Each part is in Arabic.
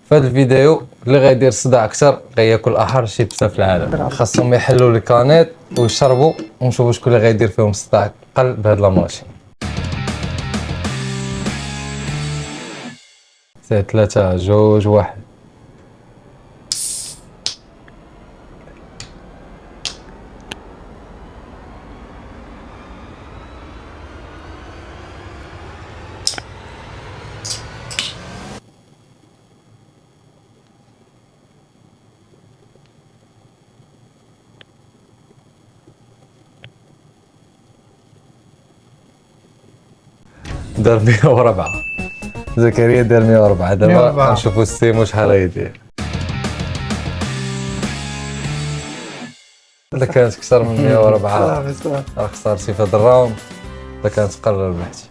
في هذا الفيديو اللي غيدير صداع اكثر غياكل احر شيبسه في العالم. خاصهم يحلوا لي كانيط ويشربوا ونشوفوا شكون اللي غيدير فيهم صداع قل بهاد لا ماشين. سي 3 2 1. دار 104. زكريا دار 104. دابا 104. نشوفوا السيمو شحال غيدير. إلا كانت أكثر من 104 راه خسرتي في هذا الراوند، إلا كانت قل ربحتي.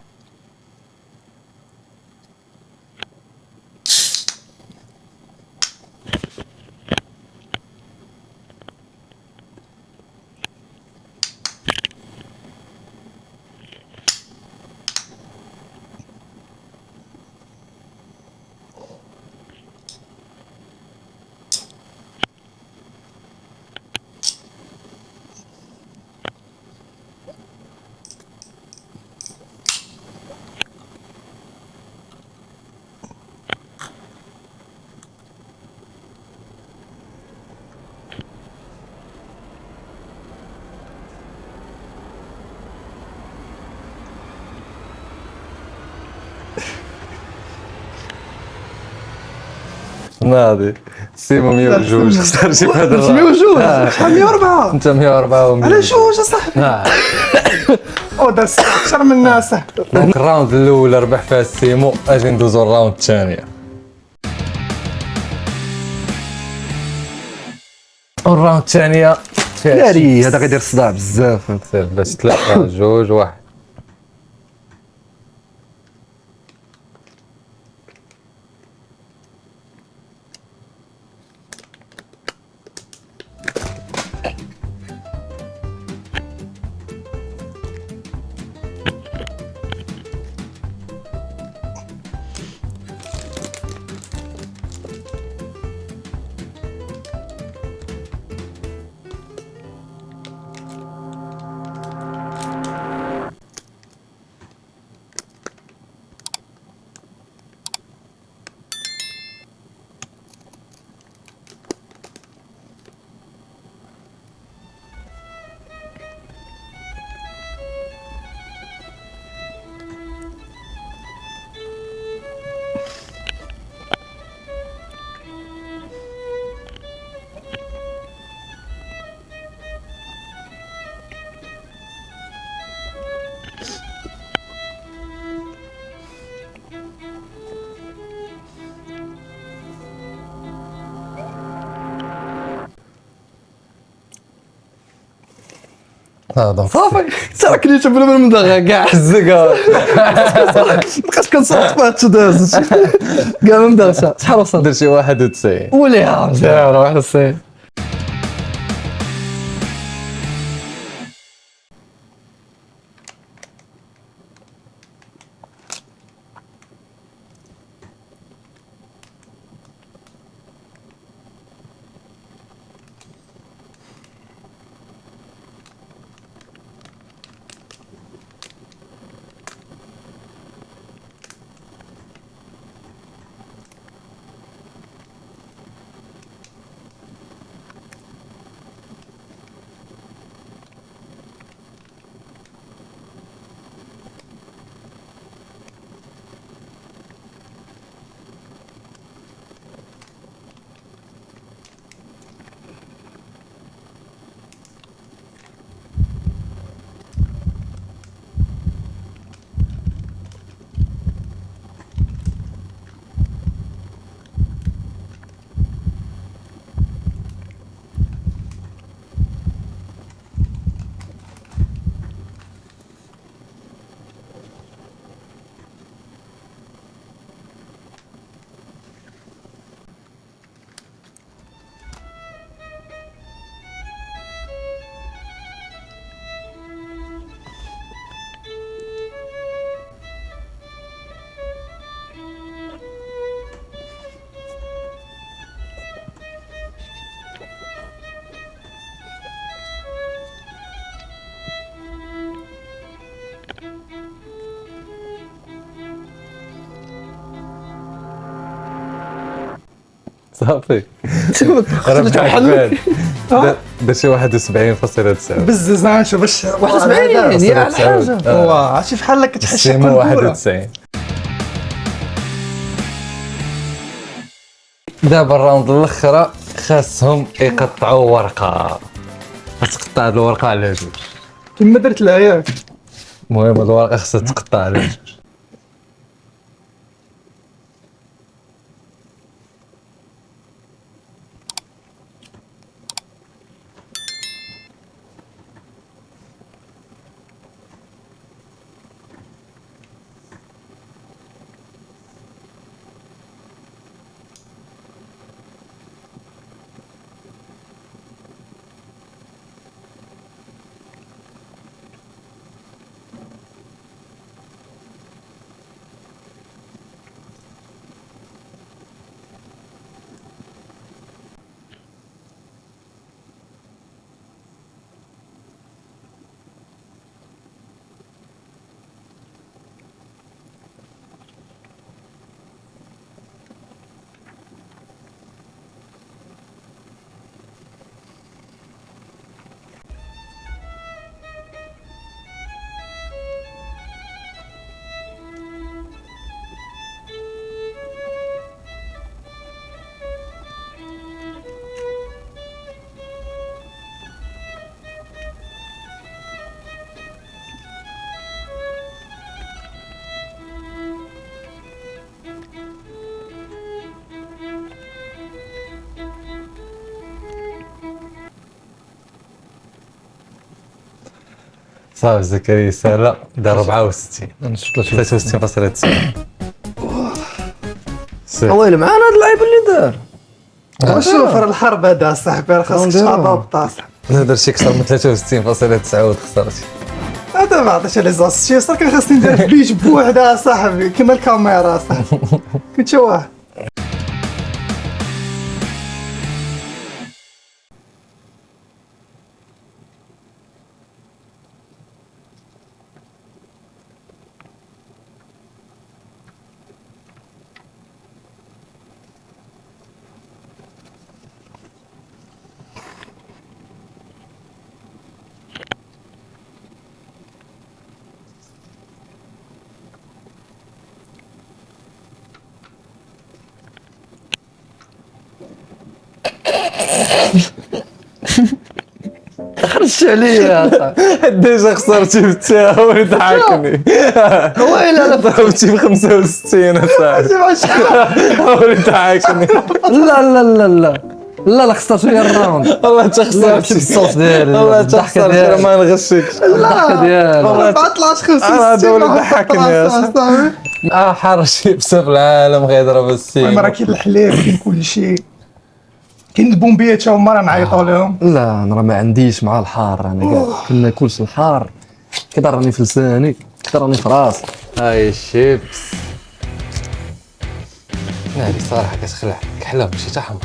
ناضي سيمو 102 خسرتي في هذا الراوند. 102 شحال 104 أنت 104 على جوج اصاحبي. او دار اكثر من الناس. دونك الراوند الاولى ربح فيها السيمو. اجي ندوزو الراوند الثانيه. والراوند الثانيه ناري هذا غيدير صداع بزاف. سير باش 3 2 1. دونك صافي تركني بلا ما نبدا كاع الزقا بقيت كنصوت فيها تداز كاع ما نبداش. شحال وصل؟ درت شي 91. وليها مزيان واحد السيد. صافي خرجت الحل دار شي 71.9 بزز نشوف باش 71 يا على حاجه. واه عرفتي بحال هكا تحشك سيمو 91. دابا الراوند الاخرى خاصهم يقطعوا ورقه، غتقطع هاد الورقه على جوج. كما درت لها ياك. المهم هاد الورقه خاصها تقطع على جوج. صافي زكريا سهله دار 64 انا شفت 63.9. ويلي معانا هاد اللعيب اللي دار. شوف راه الحرب هذا صاحبي راه خاصك تشعبها بطاس. انا درت شي اكثر من 63.9 وخسرت. هذا ما عطيتش لي زاستي صار كان خاصني ندير بيج بوحدها صاحبي كيما الكاميرا صاحبي كنت شي واحد. خرجت عليا صاحبي. ديجا خسرتي بالتاهل ضحكني. ويلي انا ضربتي ب 65 اصاحبي. هو ضحكني. لا لا لا لا لا خسرت لي الراوند. والله انت خسرت خسرتي الصوص ديالي. والله انت الضحكة خسرتي ديالي. راه ما نغشكش. الضحكة ديالي. والله ما طلعش 65 هذا هو اللي واحد ضحكني طلع يا صاحبي. احر شيبسه في العالم غيضرب المهم راه السيم. كاين الحليب كاين كلشي كاين البومبيات تا هما راه نعيطوا لهم. لا انا راه ما عنديش مع الحار، انا كاع كنا ناكلش الحار كيضرني في لساني كيضرني في راسي. هاي الشيبس ناري صراحه كتخلع كحله ماشي حتى حمر.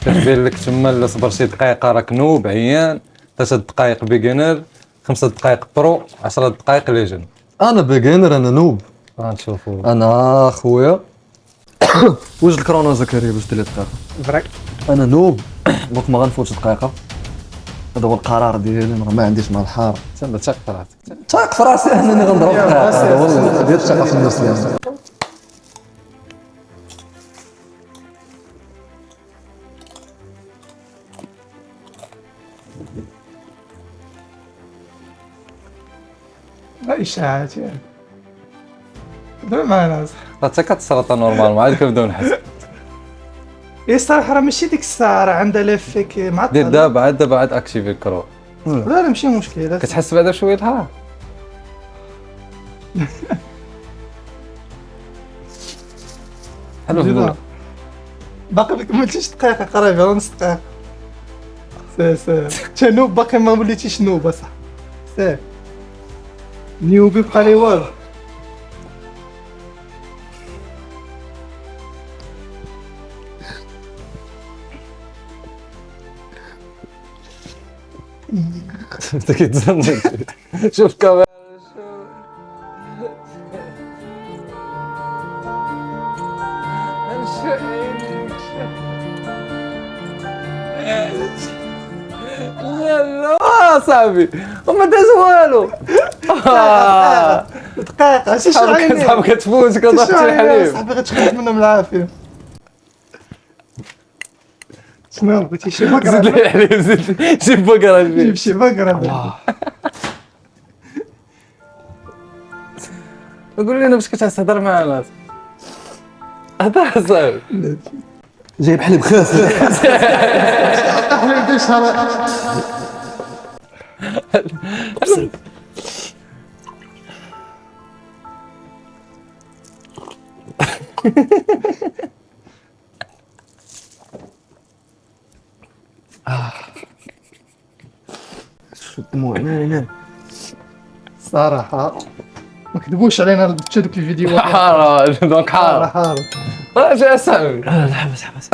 كتبين لك تما الا صبر شي دقيقه راك نوب عيان. 3 دقائق بيجنر، 5 دقائق برو، 10 دقائق ليجن. انا بيجنر، انا نوب، غنشوفوا. انا خويا. واش الكرونا زكريا باش دير لي دقيقه؟ فريك انا نوب دوك ما غنفوتش دقيقه. هذا هو القرار ديالي، انا ما عنديش مع الحار. تما تاك فراتك. تاق في راسي انني غنضرب دقيقه. هذا هو اللي دير الثقه في النفس ديالي. لا اشاعات يعني دابا معنا حتى كتسرطا نورمال ما عاد كنبداو نحس. اي الصراحه راه ماشي ديك الساعه راه عندها لافيك معطل. دير دابا عاد اكتيفي الكرو. لا لا ماشي مشكل. كتحس بعدا شويه الها. حلو جدا. باقي ما كملتيش دقيقه قريبه نص دقيقه. سي تا نوب باقي ما وليتيش نوب اصاحبي. سي نيوبي بقى لي والو. انت كتزنق. شوف كاميرا. شوف لا صاحبي وما داز والو. دقيقة شي صاحبك شعيني كتفوت كضغط الحليب. صاحبي غتخرج منهم العافية. شنو بغيتي شي زيد بقرة؟ لي الحليب زيد لي شي بقرة جيب شي بقرة. قول لنا باش كتهضر معنا. هضر صاحبي. جايب حليب خاص. حليب ديال شهر. شو الدموع هنا. صراحة ما كذبوش علينا بتا دوك الفيديوهات. حارة دونك حارة. حارة. اجي اصاحبي. لا حبس.